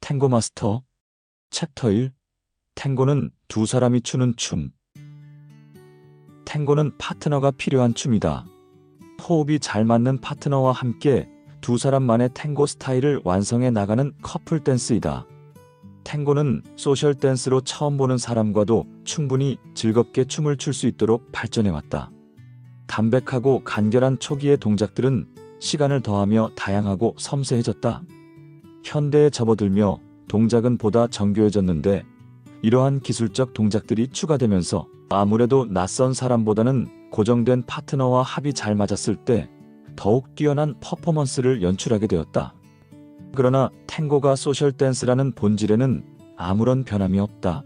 탱고 마스터 챕터 1. 탱고는 두 사람이 추는 춤. 탱고는 파트너가 필요한 춤이다. 호흡이 잘 맞는 파트너와 함께 두 사람만의 탱고 스타일을 완성해 나가는 커플 댄스이다. 탱고는 소셜 댄스로 처음 보는 사람과도 충분히 즐겁게 춤을 출 수 있도록 발전해왔다. 담백하고 간결한 초기의 동작들은 시간을 더하며 다양하고 섬세해졌다. 현대에 접어들며 동작은 보다 정교해졌는데 이러한 기술적 동작들이 추가되면서 아무래도 낯선 사람보다는 고정된 파트너와 합이 잘 맞았을 때 더욱 뛰어난 퍼포먼스를 연출하게 되었다. 그러나 탱고가 소셜 댄스라는 본질에는 아무런 변함이 없다.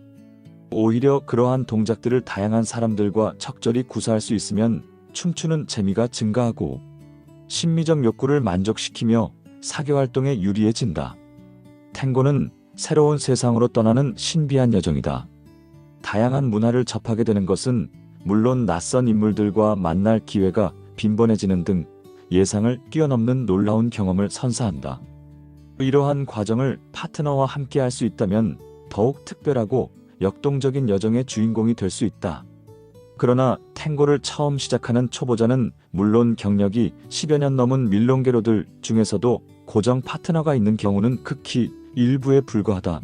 오히려 그러한 동작들을 다양한 사람들과 적절히 구사할 수 있으면 춤추는 재미가 증가하고 심미적 욕구를 만족시키며 사교활동에 유리해진다. 탱고는 새로운 세상으로 떠나는 신비한 여정이다. 다양한 문화를 접하게 되는 것은 물론 낯선 인물들과 만날 기회가 빈번해지는 등 예상을 뛰어넘는 놀라운 경험을 선사한다. 이러한 과정을 파트너와 함께 할 수 있다면 더욱 특별하고 역동적인 여정의 주인공이 될 수 있다. 그러나 탱고를 처음 시작하는 초보자는 물론 경력이 10여 년 넘은 밀롱게로들 중에서도 고정 파트너가 있는 경우는 극히 일부에 불과하다.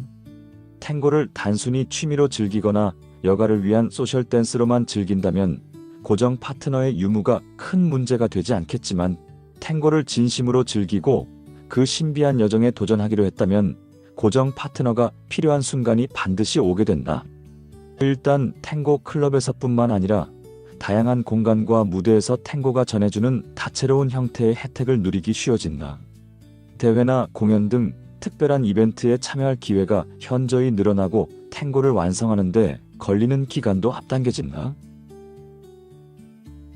탱고를 단순히 취미로 즐기거나 여가를 위한 소셜 댄스로만 즐긴다면 고정 파트너의 유무가 큰 문제가 되지 않겠지만 탱고를 진심으로 즐기고 그 신비한 여정에 도전하기로 했다면 고정 파트너가 필요한 순간이 반드시 오게 된다. 일단 탱고 클럽에서뿐만 아니라 다양한 공간과 무대에서 탱고가 전해주는 다채로운 형태의 혜택을 누리기 쉬워진다. 대회나 공연 등 특별한 이벤트에 참여할 기회가 현저히 늘어나고 탱고를 완성하는 데 걸리는 기간도 앞당겨진다.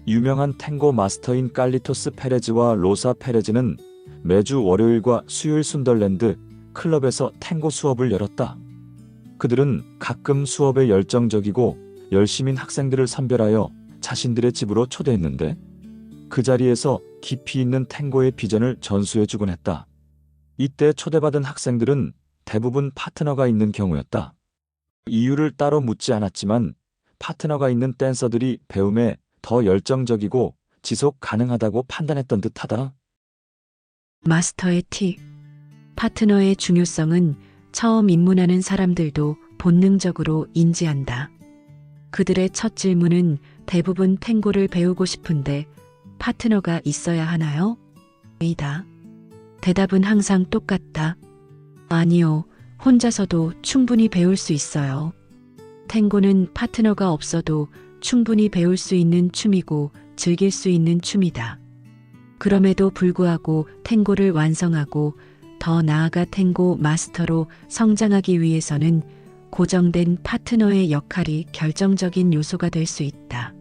유명한 탱고 마스터인 칼리토스 페레즈와 로사 페레즈는 매주 월요일과 수요일 순덜랜드 클럽에서 탱고 수업을 열었다. 그들은 가끔 수업에 열정적이고 열심인 학생들을 선별하여 자신들의 집으로 초대했는데 그 자리에서 깊이 있는 탱고의 비전을 전수해주곤 했다. 이때 초대받은 학생들은 대부분 파트너가 있는 경우였다. 이유를 따로 묻지 않았지만 파트너가 있는 댄서들이 배움에 더 열정적이고 지속 가능하다고 판단했던 듯하다. 마스터의 팁. 파트너의 중요성은 처음 입문하는 사람들도 본능적으로 인지한다. 그들의 첫 질문은 대부분 탱고를 배우고 싶은데 파트너가 있어야 하나요? 이다. 대답은 항상 똑같다. 아니요, 혼자서도 충분히 배울 수 있어요. 탱고는 파트너가 없어도 충분히 배울 수 있는 춤이고 즐길 수 있는 춤이다. 그럼에도 불구하고 탱고를 완성하고 더 나아가 탱고 마스터로 성장하기 위해서는 고정된 파트너의 역할이 결정적인 요소가 될 수 있다.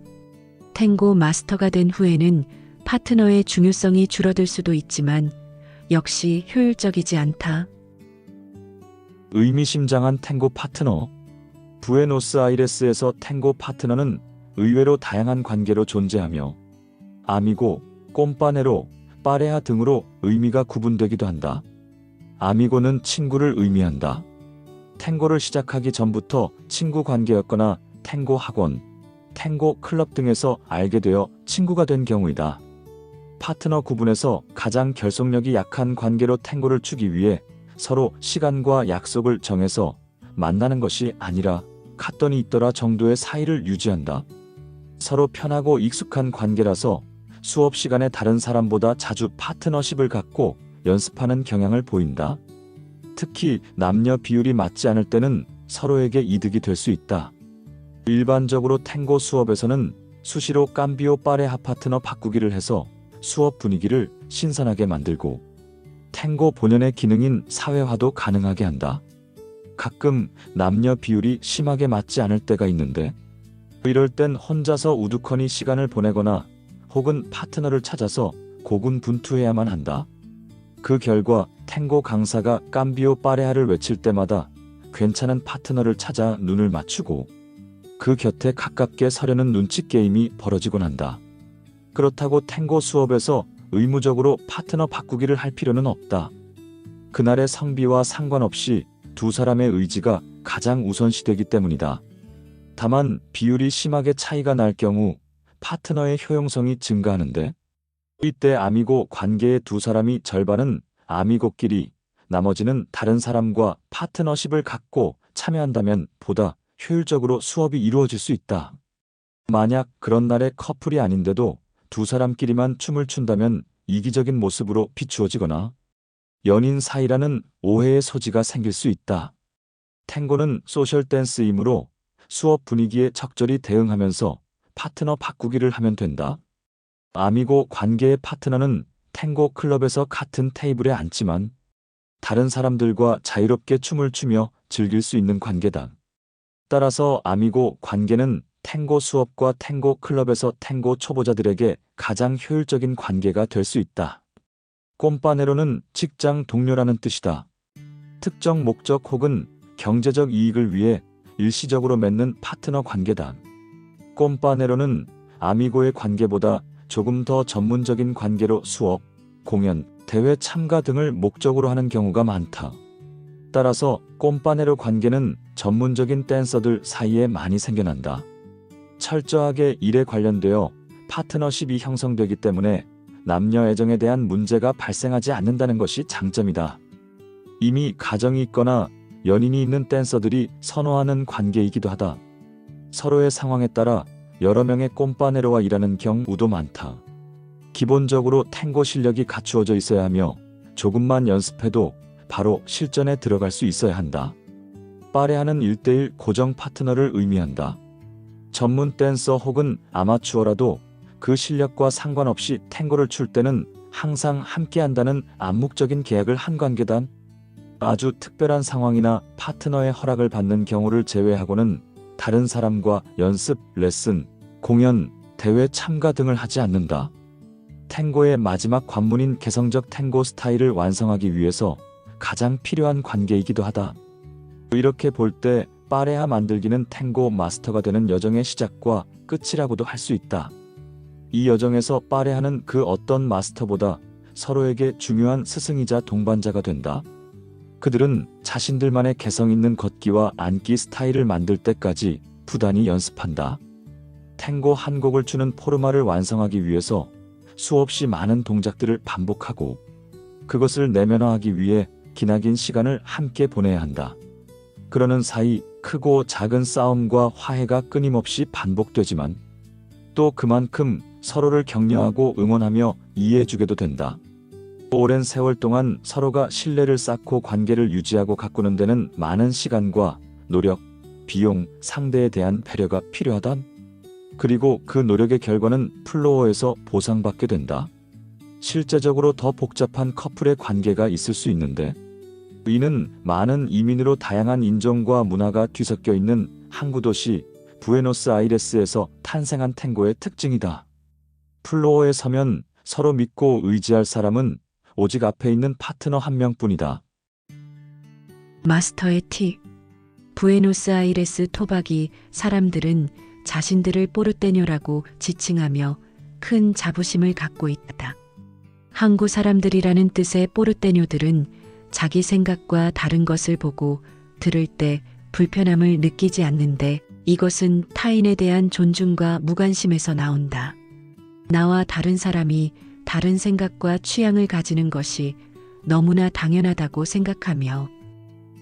탱고 마스터가 된 후에는 파트너의 중요성이 줄어들 수도 있지만 역시 효율적이지 않다. 의미심장한 탱고 파트너. 부에노스아이레스에서 탱고 파트너는 의외로 다양한 관계로 존재하며 아미고, 꼼파네로, 파레하 등으로 의미가 구분되기도 한다. 아미고는 친구를 의미한다. 탱고를 시작하기 전부터 친구 관계였거나 탱고 학원, 탱고 클럽 등에서 알게 되어 친구가 된 경우이다. 파트너 구분에서 가장 결속력이 약한 관계로 탱고를 추기 위해 서로 시간과 약속을 정해서 만나는 것이 아니라 갔더니 있더라 정도의 사이를 유지한다. 서로 편하고 익숙한 관계라서 수업 시간에 다른 사람보다 자주 파트너십을 갖고 연습하는 경향을 보인다. 특히 남녀 비율이 맞지 않을 때는 서로에게 이득이 될 수 있다. 일반적으로 탱고 수업에서는 수시로 깜비오 파레하 파트너 바꾸기를 해서 수업 분위기를 신선하게 만들고 탱고 본연의 기능인 사회화도 가능하게 한다. 가끔 남녀 비율이 심하게 맞지 않을 때가 있는데 이럴 땐 혼자서 우두커니 시간을 보내거나 혹은 파트너를 찾아서 고군분투해야만 한다. 그 결과 탱고 강사가 깜비오 파레하를 외칠 때마다 괜찮은 파트너를 찾아 눈을 맞추고 그 곁에 가깝게 서려는 눈치 게임이 벌어지곤 한다. 그렇다고 탱고 수업에서 의무적으로 파트너 바꾸기를 할 필요는 없다. 그날의 성비와 상관없이 두 사람의 의지가 가장 우선시되기 때문이다. 다만 비율이 심하게 차이가 날 경우 파트너의 효용성이 증가하는데, 이때 아미고 관계의 두 사람이 절반은 아미고끼리, 나머지는 다른 사람과 파트너십을 갖고 참여한다면 보다 효율적으로 수업이 이루어질 수 있다. 만약 그런 날에 커플이 아닌데도 두 사람끼리만 춤을 춘다면 이기적인 모습으로 비추어지거나 연인 사이라는 오해의 소지가 생길 수 있다. 탱고는 소셜 댄스이므로 수업 분위기에 적절히 대응하면서 파트너 바꾸기를 하면 된다. 아미고 관계의 파트너는 탱고 클럽에서 같은 테이블에 앉지만 다른 사람들과 자유롭게 춤을 추며 즐길 수 있는 관계다. 따라서 아미고 관계는 탱고 수업과 탱고 클럽에서 탱고 초보자들에게 가장 효율적인 관계가 될 수 있다. 꼼빠네로는 직장 동료라는 뜻이다. 특정 목적 혹은 경제적 이익을 위해 일시적으로 맺는 파트너 관계다. 꼼빠네로는 아미고의 관계보다 조금 더 전문적인 관계로 수업, 공연, 대회 참가 등을 목적으로 하는 경우가 많다. 따라서 꼼빠네로 관계는 전문적인 댄서들 사이에 많이 생겨난다. 철저하게 일에 관련되어 파트너십이 형성되기 때문에 남녀 애정에 대한 문제가 발생하지 않는다는 것이 장점이다. 이미 가정이 있거나 연인이 있는 댄서들이 선호하는 관계이기도 하다. 서로의 상황에 따라 여러 명의 꼼빠네로와 일하는 경우도 많다. 기본적으로 탱고 실력이 갖추어져 있어야 하며 조금만 연습해도 바로 실전에 들어갈 수 있어야 한다. 빠레하는 1:1 고정 파트너를 의미한다. 전문 댄서 혹은 아마추어라도 그 실력과 상관없이 탱고를 출 때는 항상 함께한다는 암묵적인 계약을 한 관계다. 아주 특별한 상황이나 파트너의 허락을 받는 경우를 제외하고는 다른 사람과 연습, 레슨, 공연, 대회 참가 등을 하지 않는다. 탱고의 마지막 관문인 개성적 탱고 스타일을 완성하기 위해서 가장 필요한 관계이기도 하다. 이렇게 볼 때 빠레하 만들기는 탱고 마스터가 되는 여정의 시작과 끝이라고도 할 수 있다. 이 여정에서 빠레하는 그 어떤 마스터보다 서로에게 중요한 스승이자 동반자가 된다. 그들은 자신들만의 개성 있는 걷기와 앉기 스타일을 만들 때까지 부단히 연습한다. 탱고 한 곡을 추는 포르마를 완성하기 위해서 수없이 많은 동작들을 반복하고 그것을 내면화하기 위해 기나긴 시간을 함께 보내야 한다. 그러는 사이 크고 작은 싸움과 화해가 끊임없이 반복되지만 또 그만큼 서로를 격려하고 응원하며 이해해주게도 된다. 오랜 세월 동안 서로가 신뢰를 쌓고 관계를 유지하고 가꾸는 데는 많은 시간과 노력, 비용, 상대에 대한 배려가 필요하다. 그리고 그 노력의 결과는 플로어에서 보상받게 된다. 실제적으로 더 복잡한 커플의 관계가 있을 수 있는데, 이는 많은 이민으로 다양한 인종과 문화가 뒤섞여 있는 항구 도시 부에노스아이레스에서 탄생한 탱고의 특징이다. 플로어에 서면 서로 믿고 의지할 사람은 오직 앞에 있는 파트너 한 명뿐이다. 마스터의 팁. 부에노스아이레스 토박이 사람들은 자신들을 포르테뇨라고 지칭하며 큰 자부심을 갖고 있다. 항구 사람들이라는 뜻의 포르테뇨들은 자기 생각과 다른 것을 보고 들을 때 불편함을 느끼지 않는데 이것은 타인에 대한 존중과 무관심에서 나온다. 나와 다른 사람이 다른 생각과 취향을 가지는 것이 너무나 당연하다고 생각하며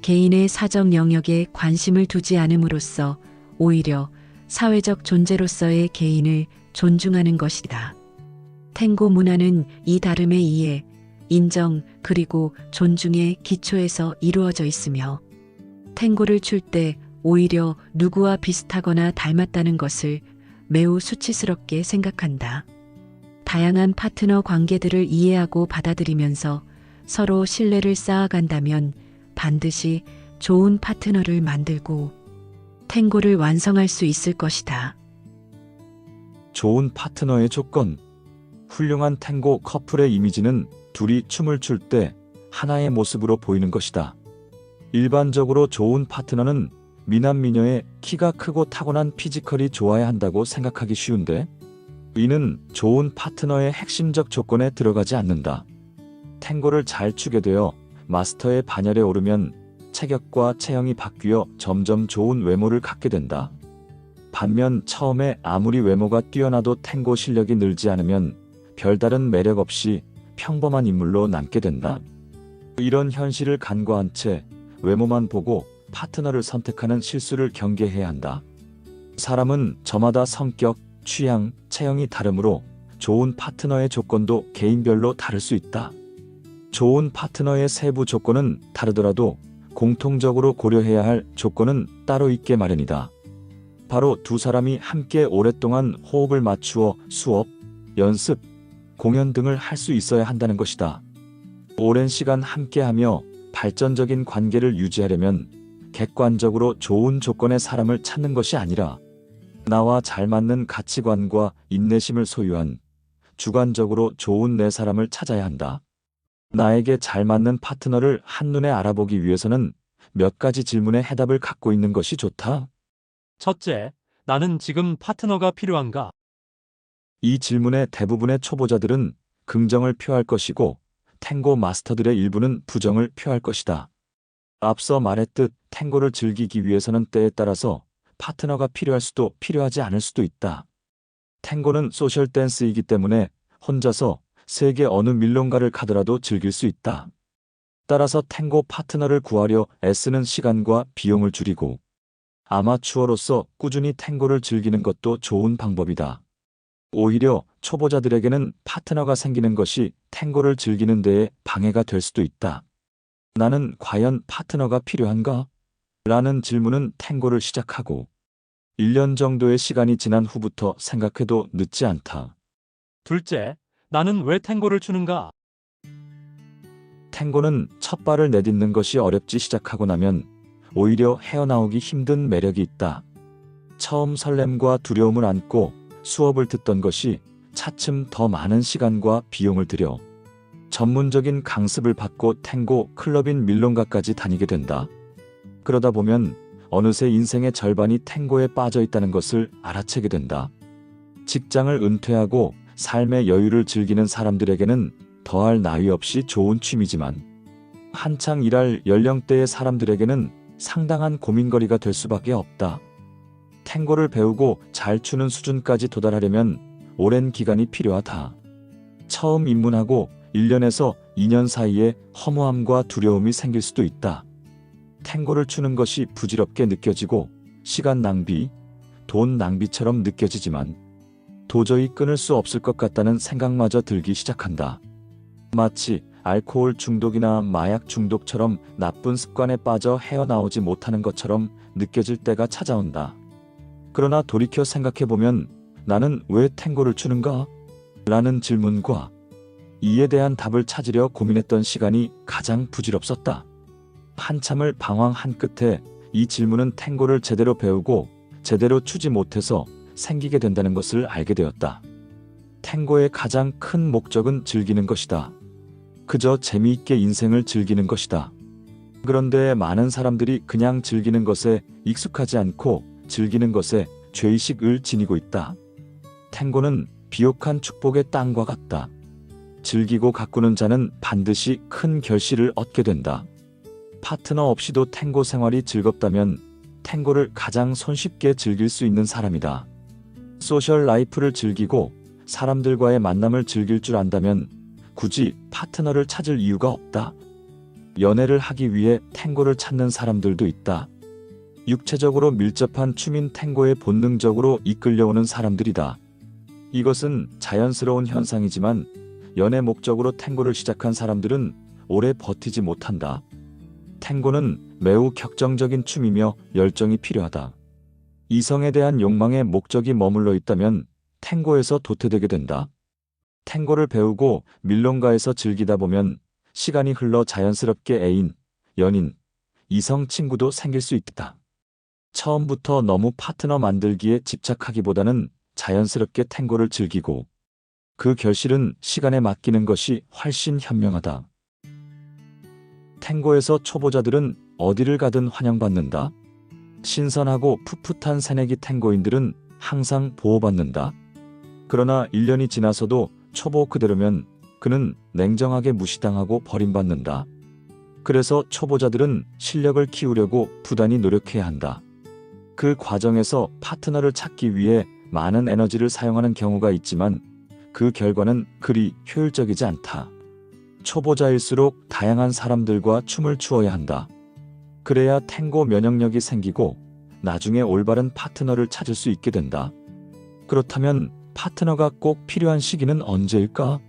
개인의 사적 영역에 관심을 두지 않음으로써 오히려 사회적 존재로서의 개인을 존중하는 것이다. 탱고 문화는 이 다름의 이해, 인정 그리고 존중의 기초에서 이루어져 있으며 탱고를 출 때 오히려 누구와 비슷하거나 닮았다는 것을 매우 수치스럽게 생각한다. 다양한 파트너 관계들을 이해하고 받아들이면서 서로 신뢰를 쌓아간다면 반드시 좋은 파트너를 만들고 탱고를 완성할 수 있을 것이다. 좋은 파트너의 조건. 훌륭한 탱고 커플의 이미지는 둘이 춤을 출 때 하나의 모습으로 보이는 것이다. 일반적으로 좋은 파트너는 미남 미녀의 키가 크고 타고난 피지컬이 좋아야 한다고 생각하기 쉬운데, 이는 좋은 파트너의 핵심적 조건에 들어가지 않는다. 탱고를 잘 추게 되어 마스터의 반열에 오르면 체격과 체형이 바뀌어 점점 좋은 외모를 갖게 된다. 반면 처음에 아무리 외모가 뛰어나도 탱고 실력이 늘지 않으면 별다른 매력 없이 평범한 인물로 남게 된다. 이런 현실을 간과한 채 외모만 보고 파트너를 선택하는 실수를 경계해야 한다. 사람은 저마다 성격, 취향, 체형이 다르므로 좋은 파트너의 조건도 개인별로 다를 수 있다. 좋은 파트너의 세부 조건은 다르더라도 공통적으로 고려해야 할 조건은 따로 있게 마련이다. 바로 두 사람이 함께 오랫동안 호흡을 맞추어 수업, 연습, 공연 등을 할 수 있어야 한다는 것이다. 오랜 시간 함께하며 발전적인 관계를 유지하려면 객관적으로 좋은 조건의 사람을 찾는 것이 아니라 나와 잘 맞는 가치관과 인내심을 소유한 주관적으로 좋은 내 사람을 찾아야 한다. 나에게 잘 맞는 파트너를 한눈에 알아보기 위해서는 몇 가지 질문의 해답을 갖고 있는 것이 좋다. 첫째, 나는 지금 파트너가 필요한가? 이 질문의 대부분의 초보자들은 긍정을 표할 것이고 탱고 마스터들의 일부는 부정을 표할 것이다. 앞서 말했듯 탱고를 즐기기 위해서는 때에 따라서 파트너가 필요할 수도 필요하지 않을 수도 있다. 탱고는 소셜 댄스이기 때문에 혼자서 세계 어느 밀롱가를 가더라도 즐길 수 있다. 따라서 탱고 파트너를 구하려 애쓰는 시간과 비용을 줄이고 아마추어로서 꾸준히 탱고를 즐기는 것도 좋은 방법이다. 오히려 초보자들에게는 파트너가 생기는 것이 탱고를 즐기는 데에 방해가 될 수도 있다. 나는 과연 파트너가 필요한가? 라는 질문은 탱고를 시작하고 1년 정도의 시간이 지난 후부터 생각해도 늦지 않다. 둘째, 나는 왜 탱고를 추는가? 탱고는 첫 발을 내딛는 것이 어렵지 시작하고 나면 오히려 헤어나오기 힘든 매력이 있다. 처음 설렘과 두려움을 안고 수업을 듣던 것이 차츰 더 많은 시간과 비용을 들여 전문적인 강습을 받고 탱고 클럽인 밀롱가까지 다니게 된다. 그러다 보면 어느새 인생의 절반이 탱고에 빠져 있다는 것을 알아채게 된다. 직장을 은퇴하고 삶의 여유를 즐기는 사람들에게는 더할 나위 없이 좋은 취미지만 한창 일할 연령대의 사람들에게는 상당한 고민거리가 될 수밖에 없다. 탱고를 배우고 잘 추는 수준까지 도달하려면 오랜 기간이 필요하다. 처음 입문하고 1년에서 2년 사이에 허무함과 두려움이 생길 수도 있다. 탱고를 추는 것이 부질없게 느껴지고 시간 낭비, 돈 낭비처럼 느껴지지만 도저히 끊을 수 없을 것 같다는 생각마저 들기 시작한다. 마치 알코올 중독이나 마약 중독처럼 나쁜 습관에 빠져 헤어나오지 못하는 것처럼 느껴질 때가 찾아온다. 그러나 돌이켜 생각해보면 나는 왜 탱고를 추는가? 라는 질문과 이에 대한 답을 찾으려 고민했던 시간이 가장 부질없었다. 한참을 방황한 끝에 이 질문은 탱고를 제대로 배우고 제대로 추지 못해서 생기게 된다는 것을 알게 되었다. 탱고의 가장 큰 목적은 즐기는 것이다. 그저 재미있게 인생을 즐기는 것이다. 그런데 많은 사람들이 그냥 즐기는 것에 익숙하지 않고 즐기는 것에 죄의식을 지니고 있다. 탱고는 비옥한 축복의 땅과 같다. 즐기고 가꾸는 자는 반드시 큰 결실을 얻게 된다. 파트너 없이도 탱고 생활이 즐겁다면 탱고를 가장 손쉽게 즐길 수 있는 사람이다. 소셜 라이프를 즐기고 사람들과의 만남을 즐길 줄 안다면 굳이 파트너를 찾을 이유가 없다. 연애를 하기 위해 탱고를 찾는 사람들도 있다. 육체적으로 밀접한 춤인 탱고에 본능적으로 이끌려오는 사람들이다. 이것은 자연스러운 현상이지만 연애 목적으로 탱고를 시작한 사람들은 오래 버티지 못한다. 탱고는 매우 격정적인 춤이며 열정이 필요하다. 이성에 대한 욕망의 목적이 머물러 있다면 탱고에서 도태되게 된다. 탱고를 배우고 밀롱가에서 즐기다 보면 시간이 흘러 자연스럽게 애인, 연인, 이성 친구도 생길 수 있다. 처음부터 너무 파트너 만들기에 집착하기보다는 자연스럽게 탱고를 즐기고 그 결실은 시간에 맡기는 것이 훨씬 현명하다. 탱고에서 초보자들은 어디를 가든 환영받는다. 신선하고 풋풋한 새내기 탱고인들은 항상 보호받는다. 그러나 1년이 지나서도 초보 그대로면 그는 냉정하게 무시당하고 버림받는다. 그래서 초보자들은 실력을 키우려고 부단히 노력해야 한다. 그 과정에서 파트너를 찾기 위해 많은 에너지를 사용하는 경우가 있지만 그 결과는 그리 효율적이지 않다. 초보자일수록 다양한 사람들과 춤을 추어야 한다. 그래야 탱고 면역력이 생기고 나중에 올바른 파트너를 찾을 수 있게 된다. 그렇다면 파트너가 꼭 필요한 시기는 언제일까?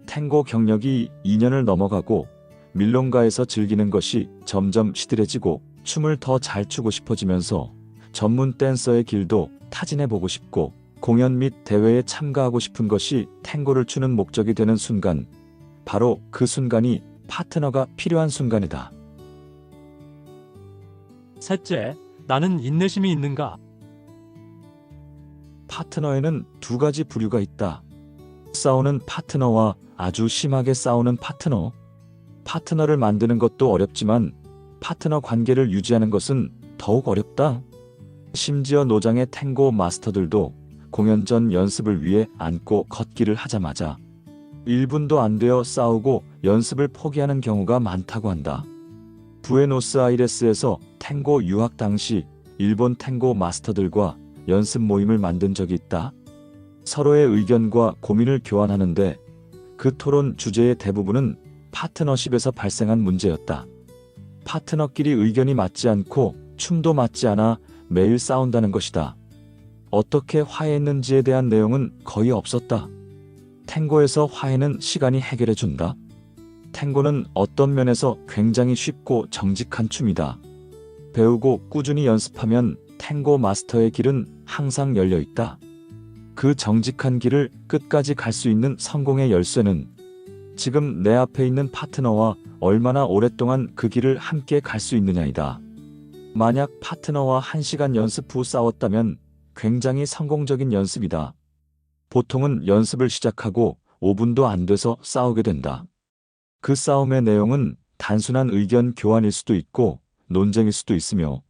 탱고 경력이 2년을 넘어가고 밀롱가에서 즐기는 것이 점점 시들해지고 춤을 더 잘 추고 싶어지면서 전문 댄서의 길도 타진해보고 싶고 공연 및 대회에 참가하고 싶은 것이 탱고를 추는 목적이 되는 순간, 바로 그 순간이 파트너가 필요한 순간이다. 셋째, 나는 인내심이 있는가? 파트너에는 두 가지 부류가 있다. 싸우는 파트너와 아주 심하게 싸우는 파트너. 파트너를 만드는 것도 어렵지만 파트너 관계를 유지하는 것은 더욱 어렵다. 심지어 노장의 탱고 마스터들도 공연 전 연습을 위해 앉고 걷기를 하자마자 1분도 안 되어 싸우고 연습을 포기하는 경우가 많다고 한다. 부에노스아이레스에서 탱고 유학 당시 일본 탱고 마스터들과 연습 모임을 만든 적이 있다. 서로의 의견과 고민을 교환하는데 그 토론 주제의 대부분은 파트너십에서 발생한 문제였다. 파트너끼리 의견이 맞지 않고 춤도 맞지 않아 매일 싸운다는 것이다. 어떻게 화해했는지에 대한 내용은 거의 없었다. 탱고에서 화해는 시간이 해결해 준다. 탱고는 어떤 면에서 굉장히 쉽고 정직한 춤이다. 배우고 꾸준히 연습하면 탱고 마스터의 길은 항상 열려 있다. 그 정직한 길을 끝까지 갈 수 있는 성공의 열쇠는 지금 내 앞에 있는 파트너와 얼마나 오랫동안 그 길을 함께 갈 수 있느냐이다. 만약 파트너와 1시간 연습 후 싸웠다면 굉장히 성공적인 연습이다. 보통은 연습을 시작하고 5분도 안 돼서 싸우게 된다. 그 싸움의 내용은 단순한 의견 교환일 수도 있고 논쟁일 수도 있으며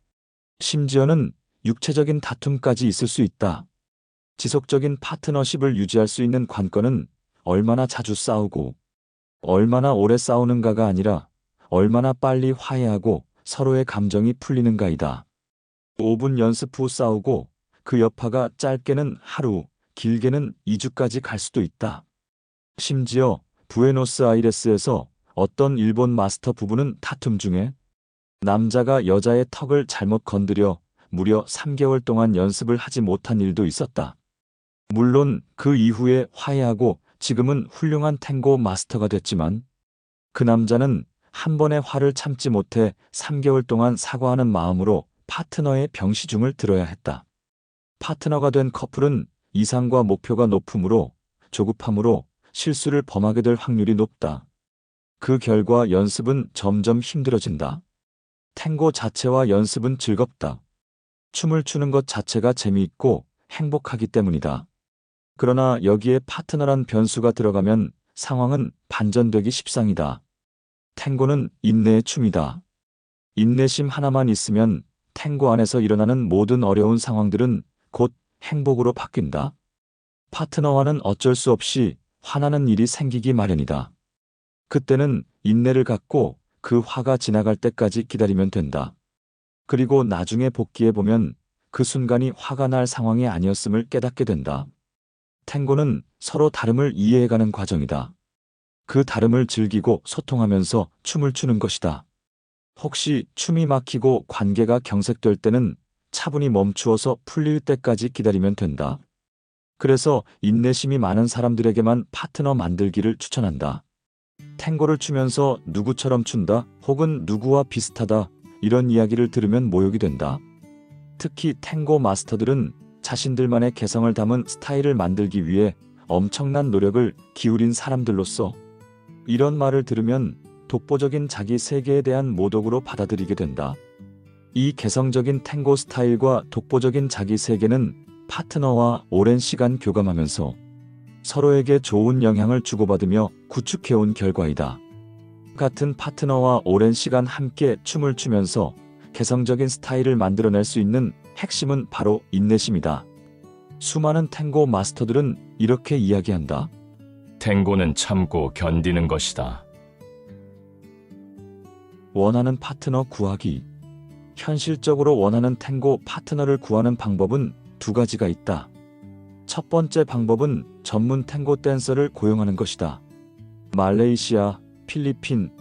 심지어는 육체적인 다툼까지 있을 수 있다. 지속적인 파트너십을 유지할 수 있는 관건은 얼마나 자주 싸우고 얼마나 오래 싸우는가가 아니라 얼마나 빨리 화해하고 서로의 감정이 풀리는가이다. 5분 연습 후 싸우고 그 여파가 짧게는 하루, 길게는 2주까지 갈 수도 있다. 심지어 부에노스아이레스에서 어떤 일본 마스터 부부는 다툼 중에 남자가 여자의 턱을 잘못 건드려 무려 3개월 동안 연습을 하지 못한 일도 있었다. 물론 그 이후에 화해하고 지금은 훌륭한 탱고 마스터가 됐지만 그 남자는 한 번의 화를 참지 못해 3개월 동안 사과하는 마음으로 파트너의 병시중을 들어야 했다. 파트너가 된 커플은 이상과 목표가 높으므로 조급함으로 실수를 범하게 될 확률이 높다. 그 결과 연습은 점점 힘들어진다. 탱고 자체와 연습은 즐겁다. 춤을 추는 것 자체가 재미있고 행복하기 때문이다. 그러나 여기에 파트너란 변수가 들어가면 상황은 반전되기 십상이다. 탱고는 인내의 춤이다. 인내심 하나만 있으면 탱고 안에서 일어나는 모든 어려운 상황들은 곧 행복으로 바뀐다. 파트너와는 어쩔 수 없이 화나는 일이 생기기 마련이다. 그때는 인내를 갖고 그 화가 지나갈 때까지 기다리면 된다. 그리고 나중에 복귀해보면 그 순간이 화가 날 상황이 아니었음을 깨닫게 된다. 탱고는 서로 다름을 이해해가는 과정이다. 그 다름을 즐기고 소통하면서 춤을 추는 것이다. 혹시 춤이 막히고 관계가 경색될 때는 차분히 멈추어서 풀릴 때까지 기다리면 된다. 그래서 인내심이 많은 사람들에게만 파트너 만들기를 추천한다. 탱고를 추면서 누구처럼 춘다 혹은 누구와 비슷하다 이런 이야기를 들으면 모욕이 된다. 특히 탱고 마스터들은 자신들만의 개성을 담은 스타일을 만들기 위해 엄청난 노력을 기울인 사람들로서 이런 말을 들으면 독보적인 자기 세계에 대한 모독으로 받아들이게 된다. 이 개성적인 탱고 스타일과 독보적인 자기 세계는 파트너와 오랜 시간 교감하면서 서로에게 좋은 영향을 주고받으며 구축해온 결과이다. 같은 파트너와 오랜 시간 함께 춤을 추면서 개성적인 스타일을 만들어낼 수 있는 핵심은 바로 인내심이다. 수많은 탱고 마스터들은 이렇게 이야기한다. 탱고는 참고 견디는 것이다. 원하는 파트너 구하기. 현실적으로 원하는 탱고 파트너를 구하는 방법은 두 가지가 있다. 첫 번째 방법은 전문 탱고 댄서를 고용하는 것이다. 말레이시아, 필리핀,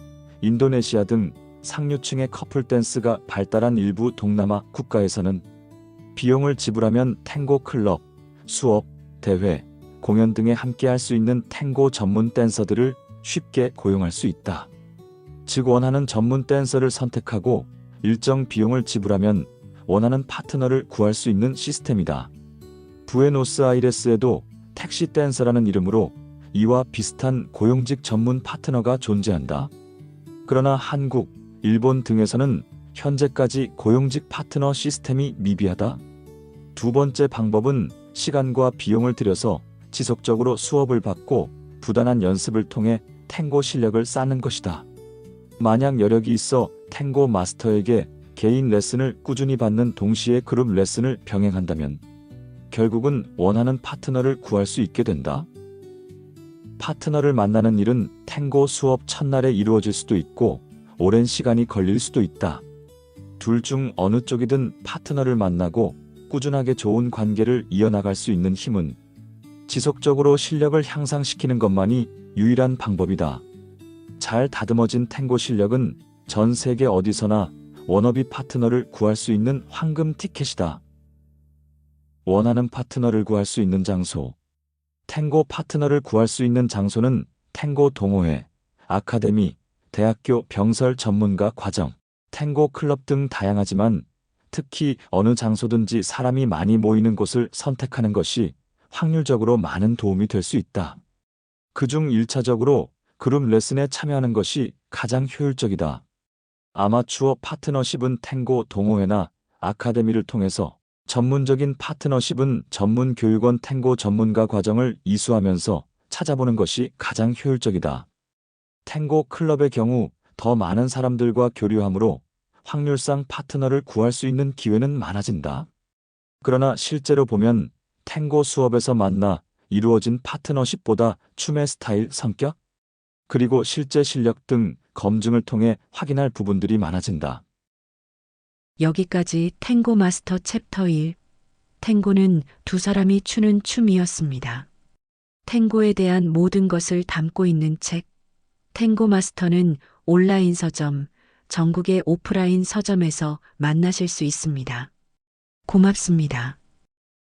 인도네시아 등 상류층의 커플 댄스가 발달한 일부 동남아 국가에서는 비용을 지불하면 탱고 클럽, 수업, 대회, 공연 등에 함께 할 수 있는 탱고 전문 댄서들을 쉽게 고용할 수 있다. 즉 원하는 전문 댄서를 선택하고 일정 비용을 지불하면 원하는 파트너를 구할 수 있는 시스템이다. 부에노스아이레스에도 택시 댄서라는 이름으로 이와 비슷한 고용직 전문 파트너가 존재한다. 그러나 한국, 일본 등에서는 현재까지 고용직 파트너 시스템이 미비하다. 두 번째 방법은 시간과 비용을 들여서 지속적으로 수업을 받고 부단한 연습을 통해 탱고 실력을 쌓는 것이다. 만약 여력이 있어 탱고 마스터에게 개인 레슨을 꾸준히 받는 동시에 그룹 레슨을 병행한다면 결국은 원하는 파트너를 구할 수 있게 된다. 파트너를 만나는 일은 탱고 수업 첫날에 이루어질 수도 있고 오랜 시간이 걸릴 수도 있다. 둘 중 어느 쪽이든 파트너를 만나고 꾸준하게 좋은 관계를 이어나갈 수 있는 힘은 지속적으로 실력을 향상시키는 것만이 유일한 방법이다. 잘 다듬어진 탱고 실력은 전 세계 어디서나 워너비 파트너를 구할 수 있는 황금 티켓이다. 원하는 파트너를 구할 수 있는 장소. 탱고 파트너를 구할 수 있는 장소는 탱고 동호회, 아카데미, 대학교 병설 전문가 과정, 탱고 클럽 등 다양하지만 특히 어느 장소든지 사람이 많이 모이는 곳을 선택하는 것이 확률적으로 많은 도움이 될 수 있다. 그중 1차적으로 그룹 레슨에 참여하는 것이 가장 효율적이다. 아마추어 파트너십은 탱고 동호회나 아카데미를 통해서, 전문적인 파트너십은 전문 교육원 탱고 전문가 과정을 이수하면서 찾아보는 것이 가장 효율적이다. 탱고 클럽의 경우 더 많은 사람들과 교류하므로 확률상 파트너를 구할 수 있는 기회는 많아진다. 그러나 실제로 보면 탱고 수업에서 만나 이루어진 파트너십보다 춤의 스타일, 성격, 그리고 실제 실력 등 검증을 통해 확인할 부분들이 많아진다. 여기까지 탱고 마스터 챕터 1. 탱고는 두 사람이 추는 춤이었습니다. 탱고에 대한 모든 것을 담고 있는 책. 탱고 마스터는 온라인 서점, 전국의 오프라인 서점에서 만나실 수 있습니다. 고맙습니다.